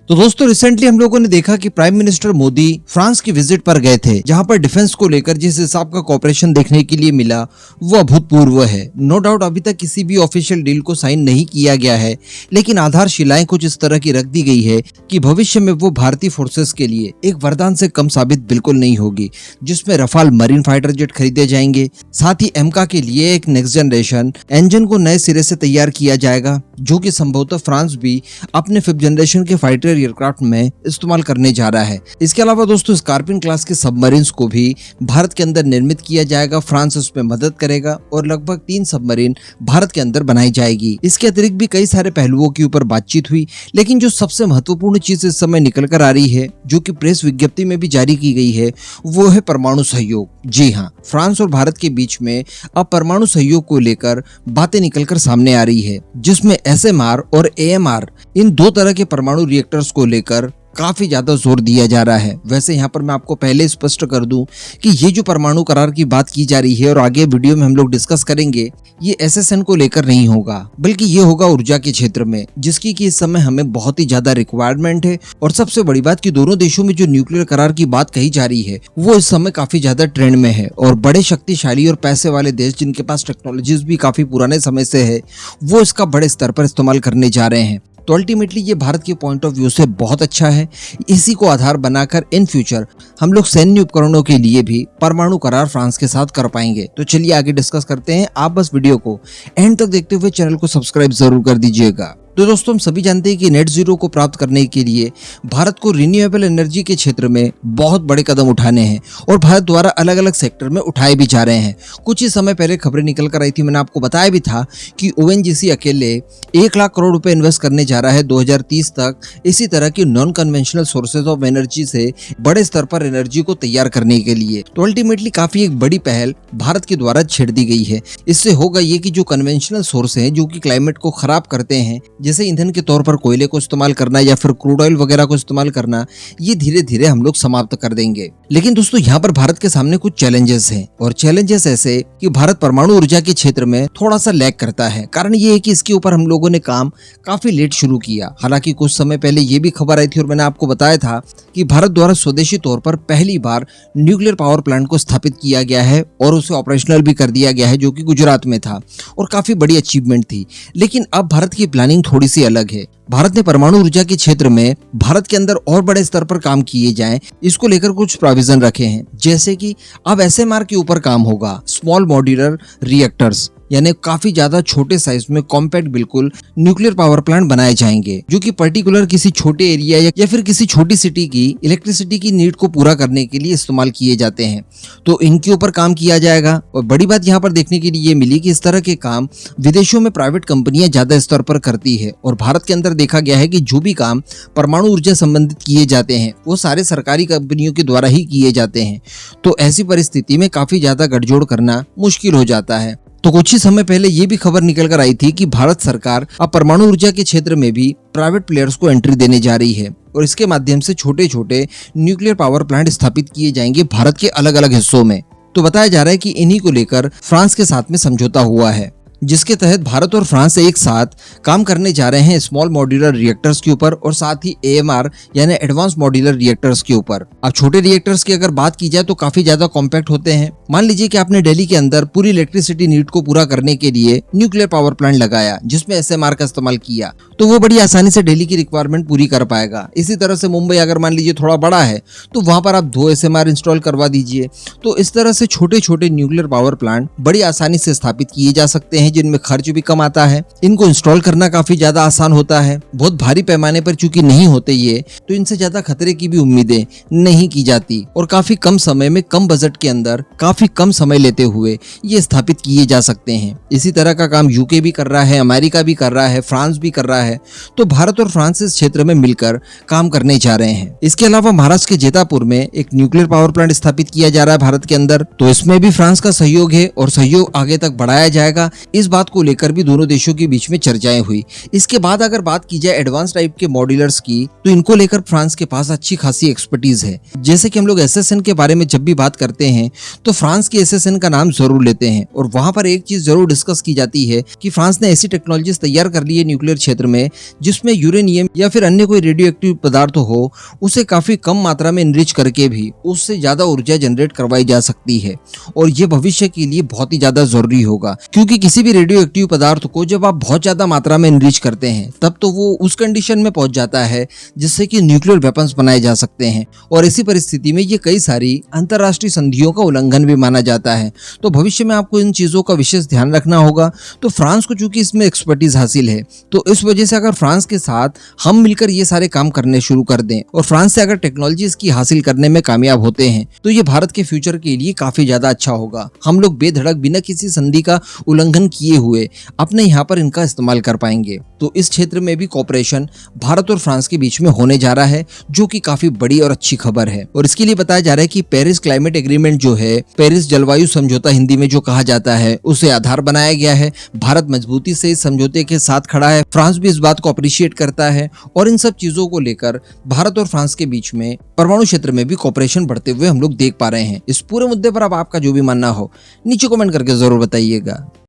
तो दोस्तों रिसेंटली हम लोगों ने देखा कि प्राइम मिनिस्टर मोदी फ्रांस की विजिट पर गए थे, जहां पर डिफेंस को लेकर जिस हिसाब का कॉपरेशन देखने के लिए मिला वो अभूतपूर्व है। नो डाउट अभी तक किसी भी ऑफिशियल डील को साइन नहीं किया गया है, लेकिन आधारशिलाएं कुछ इस तरह की रख दी गई है कि भविष्य में वो भारतीय फोर्सेस के लिए एक वरदान से कम साबित बिल्कुल नहीं होगी, जिसमें रफाल मरीन फाइटर जेट खरीदे जाएंगे। साथ ही एमका के लिए एक नेक्स्ट जनरेशन इंजन को नए सिरे से तैयार किया जाएगा, जो कि संभवतः फ्रांस भी अपने 5th जनरेशन के फाइटर एयरक्राफ्ट में इस्तेमाल करने जा रहा है। इसके अलावा दोस्तों स्कॉर्पियन क्लास के सबमरीन्स को भी भारत के अंदर निर्मित किया जाएगा। फ्रांस उसमें मदद करेगा और लगभग 3 सबमरीन भारत के अंदर बनाई जाएगी। इसके अतिरिक्त भी कई सारे पहलुओं के ऊपर बातचीत हुई, लेकिन जो सबसे महत्वपूर्ण चीज इस समय निकल कर आ रही है, जो कि प्रेस विज्ञप्ति में भी जारी की गई है, वो है परमाणु सहयोग। जी हाँ, फ्रांस और भारत के बीच में अब परमाणु सहयोग को लेकर बातें निकलकर सामने आ रही है, जिसमें SMR और AMR इन 2 तरह के परमाणु रिएक्टर्स को लेकर काफी ज्यादा जोर दिया जा रहा है। वैसे यहाँ पर मैं आपको पहले स्पष्ट कर दूं कि ये जो परमाणु करार की बात की जा रही है और आगे वीडियो में हम लोग डिस्कस करेंगे, ये SSN को लेकर नहीं होगा, बल्कि ये होगा ऊर्जा के क्षेत्र में, जिसकी कि इस समय हमें बहुत ही ज्यादा रिक्वायरमेंट है। और सबसे बड़ी बात कि दोनों देशों में जो न्यूक्लियर करार की बात कही जा रही है वो इस समय काफी ज्यादा ट्रेंड में है, और बड़े शक्तिशाली और पैसे वाले देश जिनके पास टेक्नोलॉजीज भी काफी पुराने समय से है, वो इसका बड़े स्तर पर इस्तेमाल करने जा रहे हैं। तो अल्टीमेटली ये भारत के पॉइंट ऑफ व्यू से बहुत अच्छा है। इसी को आधार बनाकर इन फ्यूचर हम लोग सैन्य उपकरणों के लिए भी परमाणु करार फ्रांस के साथ कर पाएंगे। तो चलिए आगे डिस्कस करते हैं। आप बस वीडियो को एंड तक देखते हुए चैनल को सब्सक्राइब जरूर कर दीजिएगा। तो दोस्तों हम सभी जानते हैं कि नेट जीरो को प्राप्त करने के लिए भारत को रिन्यूएबल एनर्जी के क्षेत्र में बहुत बड़े कदम उठाने हैं, और भारत द्वारा अलग अलग सेक्टर में उठाए भी जा रहे हैं। कुछ ही समय पहले खबरें निकल कर आई थी, मैंने आपको बताया भी था कि ONGC अकेले 1 लाख करोड़ रुपए इन्वेस्ट करने जा रहा है 2030 तक, इसी तरह की non conventional sources of energy से बड़े स्तर पर एनर्जी को तैयार करने के लिए। तो अल्टीमेटली काफी एक बड़ी पहल भारत के द्वारा छेड़ दी गई है। इससे होगा ये कि जो कन्वेंशनल सोर्स है, जो कि क्लाइमेट को खराब करते हैं, जैसे ईंधन के तौर पर कोयले को इस्तेमाल करना या फिर क्रूड ऑयल वगैरह को इस्तेमाल करना, ये धीरे धीरे हम लोग समाप्त कर देंगे। लेकिन दोस्तों यहाँ पर भारत के सामने कुछ चैलेंजेस हैं, और चैलेंजेस ऐसे कि भारत परमाणु ऊर्जा के क्षेत्र में थोड़ा सा लैग करता है। कारण ये है कि इसके ऊपर हम लोगों ने काम काफी लेट शुरू किया। हालांकि कुछ समय पहले ये भी खबर आई थी और मैंने आपको बताया था कि भारत द्वारा स्वदेशी तौर पर पहली बार न्यूक्लियर पावर प्लांट को स्थापित किया गया है और उसे ऑपरेशनल भी कर दिया गया है, जो कि गुजरात में था, और काफी बड़ी अचीवमेंट थी। लेकिन अब भारत की प्लानिंग थोड़ी सी अलग है। भारत ने परमाणु ऊर्जा के क्षेत्र में भारत के अंदर और बड़े स्तर पर काम किए जाएं, इसको लेकर कुछ प्रोविजन रखे हैं। जैसे कि अब SMR के ऊपर काम होगा, स्मॉल मॉड्यूलर रिएक्टर्स, यानी काफी ज्यादा छोटे साइज में कॉम्पैक्ट बिल्कुल न्यूक्लियर पावर प्लांट बनाए जाएंगे, जो कि पर्टिकुलर किसी छोटे एरिया या फिर किसी छोटी सिटी की इलेक्ट्रिसिटी की नीड को पूरा करने के लिए इस्तेमाल किए जाते हैं। तो इनके ऊपर काम किया जाएगा। और बड़ी बात यहाँ पर देखने के लिए ये मिली कि इस तरह के काम विदेशों में प्राइवेट कंपनियां ज्यादा स्तर पर करती है, और भारत के अंदर देखा गया है कि जो भी काम परमाणु ऊर्जा संबंधित किए जाते हैं वो सारे सरकारी कंपनियों के द्वारा ही किए जाते हैं। तो ऐसी परिस्थिति में काफी ज्यादा गठजोड़ करना मुश्किल हो जाता है। तो कुछ ही समय पहले ये भी खबर निकल कर आई थी कि भारत सरकार अब परमाणु ऊर्जा के क्षेत्र में भी प्राइवेट प्लेयर्स को एंट्री देने जा रही है, और इसके माध्यम से छोटे छोटे न्यूक्लियर पावर प्लांट स्थापित किए जाएंगे भारत के अलग अलग हिस्सों में। तो बताया जा रहा है कि इन्हीं को लेकर फ्रांस के साथ में समझौता हुआ है, जिसके तहत भारत और फ्रांस एक साथ काम करने जा रहे हैं स्मॉल मॉड्यूलर रिएक्टर्स के ऊपर, और साथ ही AMR यानी एडवांस मॉड्यूलर रिएक्टर्स के ऊपर। अब छोटे रिएक्टर्स की अगर बात की जाए तो काफी ज्यादा कॉम्पैक्ट होते हैं। मान लीजिए कि आपने दिल्ली के अंदर पूरी इलेक्ट्रिसिटी नीड को पूरा करने के लिए न्यूक्लियर पावर प्लांट लगाया, जिसमें SMR का इस्तेमाल किया, तो वो बड़ी आसानी से दिल्ली की रिक्वायरमेंट पूरी कर पाएगा। इसी तरह से मुंबई अगर मान लीजिए थोड़ा बड़ा है तो वहां पर आप 2 SMR इंस्टॉल करवा दीजिए। तो इस तरह से छोटे छोटे न्यूक्लियर पावर प्लांट बड़ी आसानी से स्थापित किए जा सकते हैं, जिनमें खर्च भी कम आता है। इनको इंस्टॉल करना काफी ज्यादा आसान होता है। बहुत भारी पैमाने पर चूंकि नहीं होते ये, तो इनसे ज्यादा खतरे की भी उम्मीदें नहीं की जाती, और काफी कम समय में कम बजट के अंदर काफी कम समय लेते हुए ये स्थापित किए जा सकते हैं। इसी तरह का काम UK भी कर रहा है, अमेरिका भी कर रहा है, फ्रांस भी कर रहा है। तो भारत और फ्रांस इस क्षेत्र में मिलकर काम करने जा रहे हैं। इसके अलावा महाराष्ट्र के जैतापुर में एक न्यूक्लियर पावर प्लांट स्थापित किया जा रहा है भारत के अंदर, तो इसमें भी फ्रांस का सहयोग है और सहयोग आगे तक बढ़ाया जाएगा। इस बात को लेकर भी दोनों देशों के बीच में चर्चाएं हुई। इसके बाद अगर बात की जाए एडवांस टाइप के मॉड्यूलर्स की, तो इनको लेकर फ्रांस के पास अच्छी खासी एक्सपर्टीज है। जैसे कि हम लोग एसएसएन के बारे में जब भी बात करते हैं तो फ्रांस के एसएसएन का नाम जरूर लेते हैं, और वहां पर एक चीज जरूर डिस्कस की जाती है कि फ्रांस ने ऐसी टेक्नोलॉजीज तैयार कर ली है न्यूक्लियर क्षेत्र में, जिसमें यूरेनियम या फिर अन्य कोई रेडियो एक्टिव पदार्थ हो, उसे काफी कम मात्रा में इनरिच करके भी उससे ज्यादा ऊर्जा जनरेट करवाई जा सकती है। और ये भविष्य के लिए बहुत ही ज्यादा जरूरी होगा, क्योंकि किसी भी रेडियो एक्टिव पदार्थ को जब आप बहुत ज्यादा मात्रा में इनरिच करते हैं तब तो वो उस कंडीशन में पहुंच जाता है जिससे कि न्यूक्लियर वेपन्स बनाए जा सकते हैं, और ऐसी परिस्थिति में ये कई सारी अंतरराष्ट्रीय संधियों का उल्लंघन भी माना जाता है। तो भविष्य में आपको इन चीजों का विशेष ध्यान रखना होगा। तो फ्रांस को चूंकि इसमें एक्सपर्टीज हासिल है, तो इस वजह से अगर फ्रांस के साथ हम मिलकर ये सारे काम करने शुरू कर दें और फ्रांस से अगर टेक्नोलॉजी इसकी हासिल करने में कामयाब होते हैं, तो ये भारत के फ्यूचर के लिए काफी ज्यादा अच्छा होगा। हम लोग बेधड़क बिना किसी संधि का उल्लंघन किए हुए अपने यहाँ पर इनका इस्तेमाल कर पाएंगे। तो इस क्षेत्र में भी कोऑपरेशन भारत और फ्रांस के बीच में होने जा रहा है, जो कि काफी बड़ी और अच्छी खबर है। और इसके लिए बताया जा रहा है कि पेरिस क्लाइमेट एग्रीमेंट जो है, पेरिस जलवायु समझौता हिंदी में जो कहा जाता है, उसे आधार बनाया गया है। भारत मजबूती से इस समझौते के साथ खड़ा है, फ्रांस भी इस बात को अप्रिशिएट करता है, और इन सब चीजों को लेकर भारत और फ्रांस के बीच में परमाणु क्षेत्र में भी कोऑपरेशन बढ़ते हुए हम लोग देख पा रहे हैं। इस पूरे मुद्दे पर अब आपका जो भी मानना हो नीचे कमेंट करके जरूर बताइएगा।